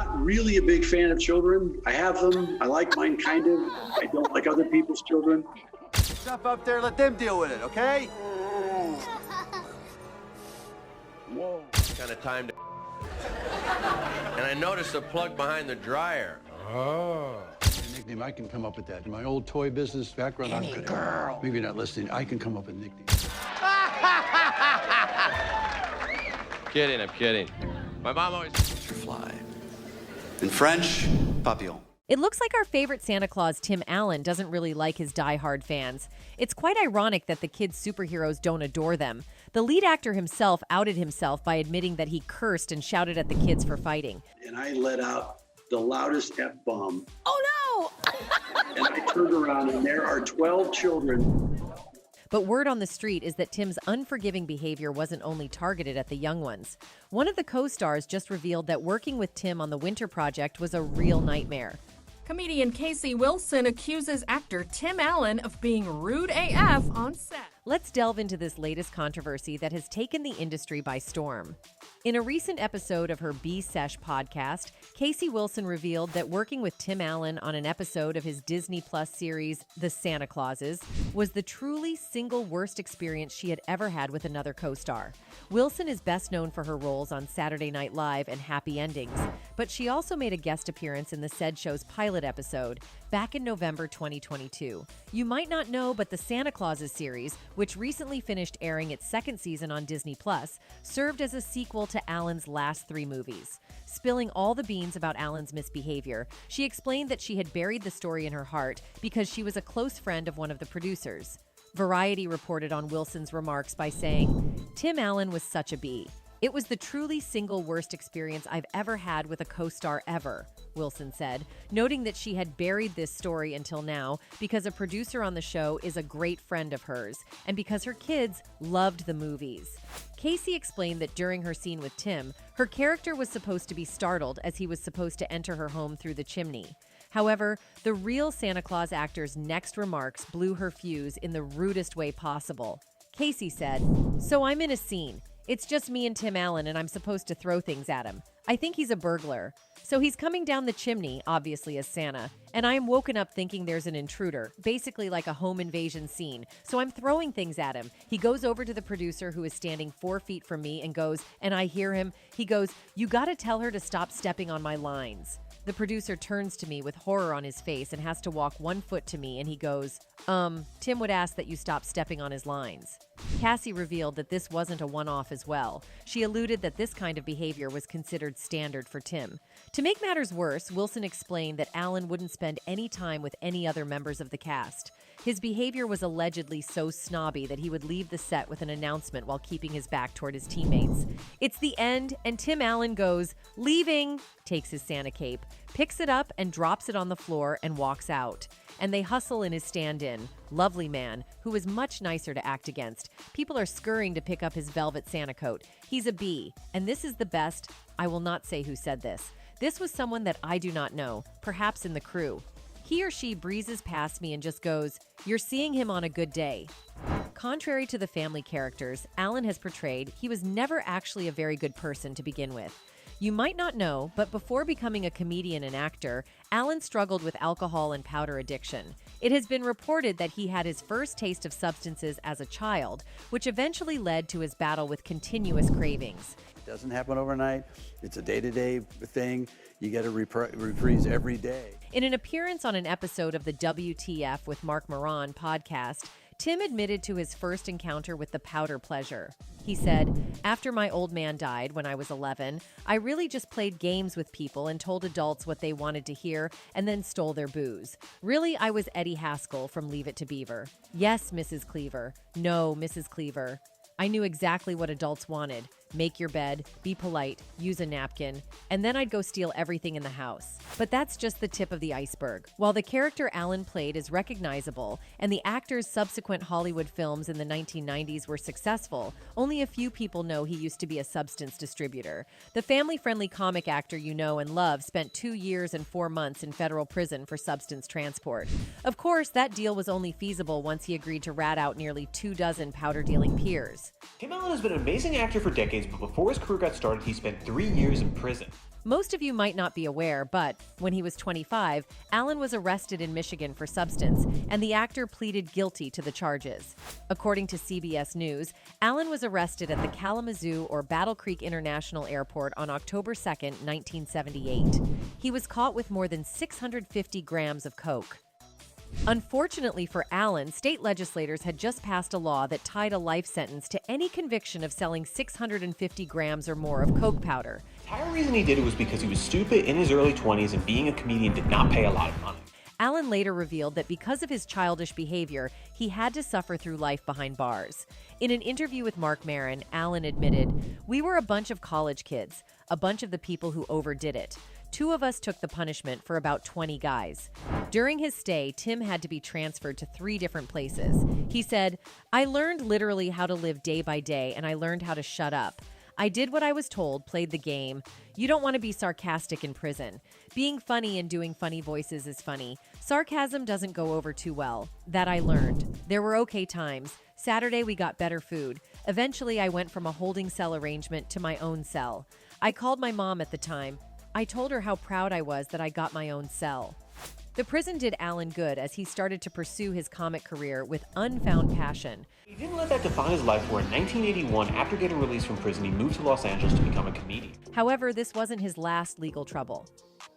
not really a big fan of children. I have them. I like mine kind of. I don't like other people's children. Stuff up there, let them deal with it, okay? Whoa. Kind of time to... And I noticed a plug behind the dryer. Oh. Nickname, I can come up with that. In my old toy business background, I'm good. Girl. Maybe you're not listening. I can come up with nicknames. Kidding, I'm kidding. My mom always... Fly. In French, papillon. It looks like our favorite Santa Claus, Tim Allen, doesn't really like his die-hard fans. It's quite ironic that the kids' superheroes don't adore them. The lead actor himself outed himself by admitting that he cursed and shouted at the kids for fighting. And I let out the loudest F-bomb. Oh no! And I turned around and there are 12 children. But word on the street is that Tim's unforgiving behavior wasn't only targeted at the young ones. One of the co-stars just revealed that working with Tim on the Winter Project was a real nightmare. Comedian Cassey Wilson accuses actor Tim Allen of being rude AF on set. Let's delve into this latest controversy that has taken the industry by storm. In a recent episode of her B-Sesh podcast, Cassey Wilson revealed that working with Tim Allen on an episode of his Disney Plus series, The Sanatclauses, was the truly single worst experience she had ever had with another co-star. Wilson is best known for her roles on Saturday Night Live and Happy Endings, but she also made a guest appearance in the said show's pilot episode back in November 2022. You might not know, but the Sanatclauses series, which recently finished airing its second season on Disney Plus, served as a sequel to Allen's last 3 movies. Spilling all the beans about Allen's misbehavior, she explained that she had buried the story in her heart because she was a close friend of one of the producers. Variety reported on Wilson's remarks by saying, "Tim Allen was such a bee. It was the truly single worst experience I've ever had with a co-star ever," Wilson said, noting that she had buried this story until now because a producer on the show is a great friend of hers and because her kids loved the movies. Cassey explained that during her scene with Tim, her character was supposed to be startled as he was supposed to enter her home through the chimney. However, the real Santa Claus actor's next remarks blew her fuse in the rudest way possible. Cassey said, "So I'm in a scene. It's just me and Tim Allen, and I'm supposed to throw things at him. I think he's a burglar. So he's coming down the chimney, obviously as Santa, and I am woken up thinking there's an intruder, basically like a home invasion scene. So I'm throwing things at him. He goes over to the producer who is standing 4 feet from me and goes, and I hear him, he goes, 'You gotta tell her to stop stepping on my lines.' The producer turns to me with horror on his face and has to walk 1 foot to me, and he goes, Tim would ask that you stop stepping on his lines." Cassey revealed that this wasn't a one-off as well. She alluded that this kind of behavior was considered standard for Tim. To make matters worse, Wilson explained that Allen wouldn't spend any time with any other members of the cast. His behavior was allegedly so snobby that he would leave the set with an announcement while keeping his back toward his teammates. It's the end, and Tim Allen goes, "Leaving," takes his Santa cape, picks it up and drops it on the floor and walks out. And they hustle in his stand-in, lovely man, who is much nicer to act against. People are scurrying to pick up his velvet Santa coat. He's a bee, and this is the best. I will not say who said this. This was someone that I do not know, perhaps in the crew. He or she breezes past me and just goes, "You're seeing him on a good day." Contrary to the family characters Allen has portrayed, he was never actually a very good person to begin with. You might not know, but before becoming a comedian and actor, Allen struggled with alcohol and powder addiction. It has been reported that he had his first taste of substances as a child, which eventually led to his battle with continuous cravings. It doesn't happen overnight. It's a day-to-day thing. You get a reprise every day. In an appearance on an episode of the WTF with Mark Moran podcast, Tim admitted to his first encounter with the powder pleasure. He said, "After my old man died when I was 11, I really just played games with people and told adults what they wanted to hear and then stole their booze. Really, I was Eddie Haskell from Leave It to Beaver. Yes, Mrs. Cleaver. No, Mrs. Cleaver. I knew exactly what adults wanted. Make your bed, be polite, use a napkin, and then I'd go steal everything in the house." But that's just the tip of the iceberg. While the character Allen played is recognizable, and the actor's subsequent Hollywood films in the 1990s were successful, only a few people know he used to be a substance distributor. The family-friendly comic actor you know and love spent 2 years and 4 months in federal prison for substance transport. Of course, that deal was only feasible once he agreed to rat out nearly 24 powder-dealing peers. Tim Allen has been an amazing actor for decades, but before his career got started, he spent 3 years in prison. Most of you might not be aware, but when he was 25, Allen was arrested in Michigan for substance, and the actor pleaded guilty to the charges. According to CBS News, Allen was arrested at the Kalamazoo or Battle Creek International Airport on October 2, 1978. He was caught with more than 650 grams of coke. Unfortunately for Allen, state legislators had just passed a law that tied a life sentence to any conviction of selling 650 grams or more of coke powder. The entire reason he did it was because he was stupid in his early 20s and being a comedian did not pay a lot of money. Allen later revealed that because of his childish behavior, he had to suffer through life behind bars. In an interview with Marc Maron, Allen admitted, "We were a bunch of college kids, a bunch of the people who overdid it. 2 of us took the punishment for about 20 guys." During his stay, Tim had to be transferred to 3 different places. He said, "I learned literally how to live day by day, and I learned how to shut up. I did what I was told, played the game. You don't want to be sarcastic in prison. Being funny and doing funny voices is funny. Sarcasm doesn't go over too well. That I learned. There were okay times. Saturday we got better food. Eventually I went from a holding cell arrangement to my own cell. I called my mom at the time. I told her how proud I was that I got my own cell." The prison did Allen good as he started to pursue his comic career with unfound passion. He didn't let that define his life, where in 1981, after getting released from prison, he moved to Los Angeles to become a comedian. However, this wasn't his last legal trouble.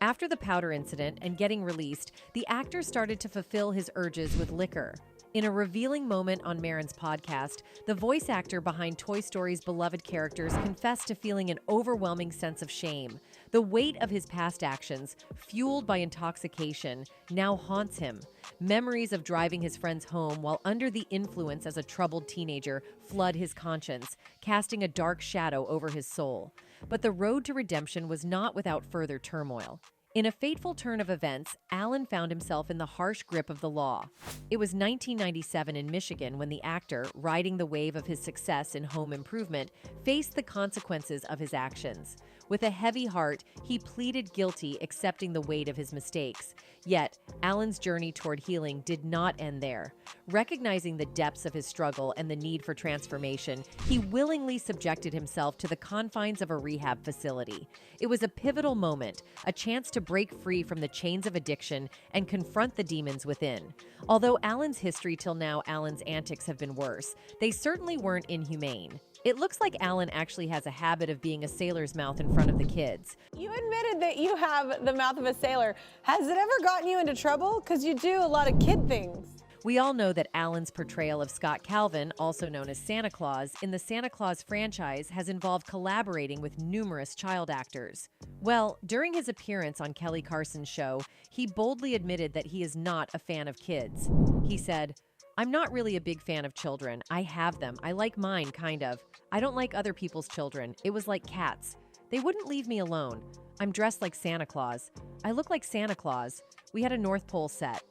After the powder incident and getting released, the actor started to fulfill his urges with liquor. In a revealing moment on Maron's podcast, the voice actor behind Toy Story's beloved characters confessed to feeling an overwhelming sense of shame. The weight of his past actions, fueled by intoxication, now haunts him. Memories of driving his friends home while under the influence as a troubled teenager flood his conscience, casting a dark shadow over his soul. But the road to redemption was not without further turmoil. In a fateful turn of events, Allen found himself in the harsh grip of the law. It was 1997 in Michigan when the actor, riding the wave of his success in home improvement, faced the consequences of his actions. With a heavy heart, he pleaded guilty, accepting the weight of his mistakes. Yet, Allen's journey toward healing did not end there. Recognizing the depths of his struggle and the need for transformation, he willingly subjected himself to the confines of a rehab facility. It was a pivotal moment, a chance to break free from the chains of addiction and confront the demons within. Although Allen's history till now, Allen's antics have been worse, they certainly weren't inhumane. It looks like Allen actually has a habit of being a sailor's mouth in front of the kids. You admitted that you have the mouth of a sailor. Has it ever gotten you into trouble? Because you do a lot of kid things. We all know that Allen's portrayal of Scott Calvin, also known as Sanatclaus, in the Sanatclaus franchise has involved collaborating with numerous child actors. Well, during his appearance on Kelly Carson's show, he boldly admitted that he is not a fan of kids. He said, "I'm not really a big fan of children. I have them. I like mine, kind of. I don't like other people's children. It was like cats. They wouldn't leave me alone. I'm dressed like Santa Claus. I look like Santa Claus. We had a North Pole set."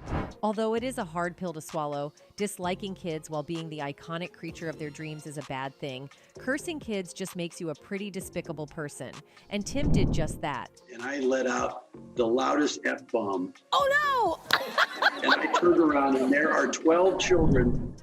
Although it is a hard pill to swallow, disliking kids while being the iconic creature of their dreams is a bad thing, cursing kids just makes you a pretty despicable person. And Tim did just that. And I let out the loudest F-bomb. Oh no! And I turned around and there are 12 children.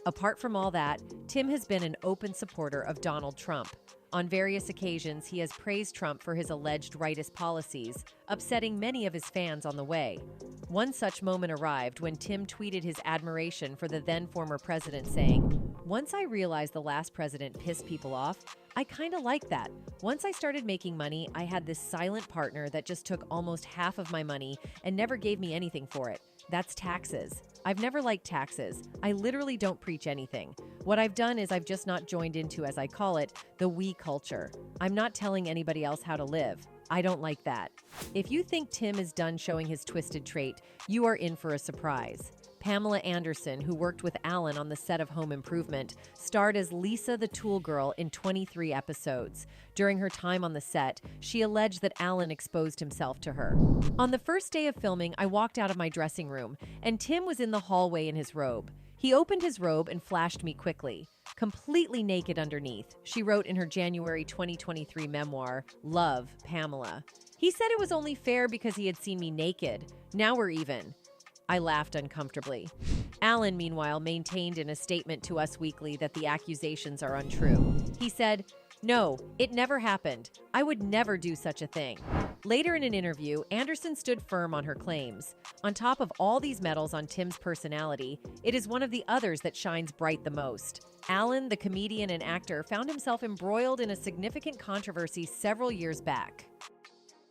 Apart from all that, Tim has been an open supporter of Donald Trump. On various occasions, he has praised Trump for his alleged rightist policies, upsetting many of his fans on the way. One such moment arrived when Tim tweeted his admiration for the then former president, saying, "Once I realized the last president pissed people off, I kind of like that. Once I started making money, I had this silent partner that just took almost half of my money and never gave me anything for it. That's taxes. I've never liked taxes. I literally don't preach anything. What I've done is I've just not joined into, as I call it, the we culture. I'm not telling anybody else how to live. I don't like that." If you think Tim is done showing his twisted trait, you are in for a surprise. Pamela Anderson, who worked with Allen on the set of Home Improvement, starred as Lisa the Tool Girl in 23 episodes. During her time on the set, she alleged that Allen exposed himself to her. On the first day of filming, I walked out of my dressing room, and Tim was in the hallway in his robe. He opened his robe and flashed me quickly. Completely naked underneath, she wrote in her January 2023 memoir, Love, Pamela. He said it was only fair because he had seen me naked. Now we're even. I laughed uncomfortably. Allen, meanwhile, maintained in a statement to Us Weekly that the accusations are untrue. He said, No, it never happened. I would never do such a thing. Later in an interview, Anderson stood firm on her claims. On top of all these medals on Tim's personality, it is one of the others that shines bright the most. Allen, the comedian and actor, found himself embroiled in a significant controversy several years back.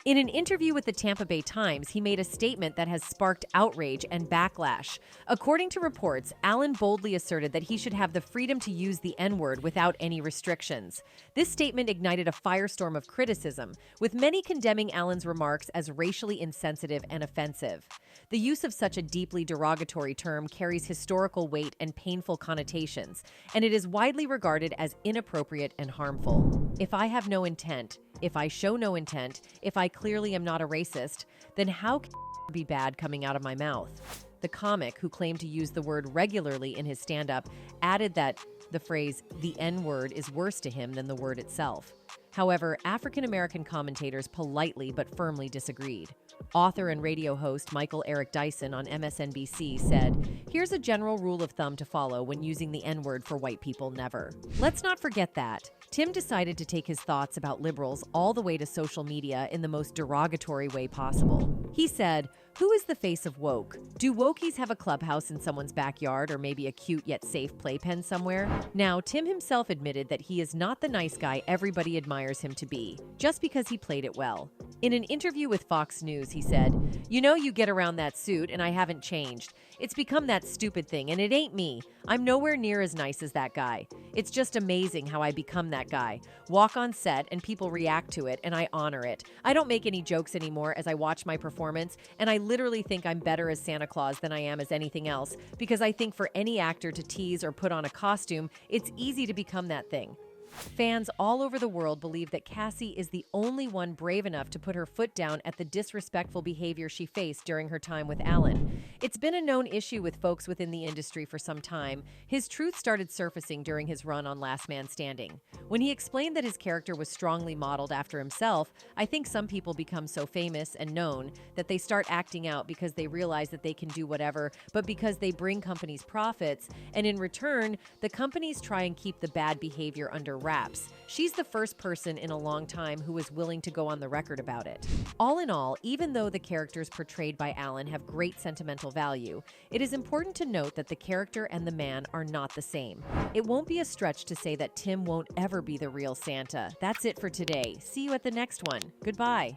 In an interview with the Tampa Bay Times, he made a statement that has sparked outrage and backlash. According to reports, Allen boldly asserted that he should have the freedom to use the N-word without any restrictions. This statement ignited a firestorm of criticism, with many condemning Allen's remarks as racially insensitive and offensive. The use of such a deeply derogatory term carries historical weight and painful connotations, and it is widely regarded as inappropriate and harmful. If I have no intent, if I show no intent, if I clearly am not a racist, then how can it be bad coming out of my mouth? The comic, who claimed to use the word regularly in his stand-up, added that the phrase, the N-word, is worse to him than the word itself. However, African-American commentators politely but firmly disagreed. Author and radio host Michael Eric Dyson on MSNBC said, "Here's a general rule of thumb to follow when using the N-word for white people: never." Let's not forget that Tim decided to take his thoughts about liberals all the way to social media in the most derogatory way possible. He said, "Who is the face of woke? Do wokies have a clubhouse in someone's backyard, or maybe a cute yet safe playpen somewhere?" Now, Tim himself admitted that he is not the nice guy everybody admires him to be, just because he played it well. In an interview with Fox News, he said, "You know, you get around that suit and I haven't changed. It's become that stupid thing, and it ain't me. I'm nowhere near as nice as that guy. It's just amazing how I become that guy. Walk on set and people react to it, and I honor it. I don't make any jokes anymore as I watch my performance, and I literally think I'm better as Sanatclaus than I am as anything else, because I think for any actor to tease or put on a costume, it's easy to become that thing." Fans all over the world believe that Cassey is the only one brave enough to put her foot down at the disrespectful behavior she faced during her time with Allen. It's been a known issue with folks within the industry for some time. His truth started surfacing during his run on Last Man Standing. When he explained that his character was strongly modeled after himself, I think some people become so famous and known that they start acting out because they realize that they can do whatever, but because they bring companies profits, and in return, the companies try and keep the bad behavior under wraps. She's the first person in a long time who is willing to go on the record about it. All in all, even though the characters portrayed by Allen have great sentimental value, it is important to note that the character and the man are not the same. It won't be a stretch to say that Tim won't ever be the real Santa. That's it for today. See you at the next one. Goodbye.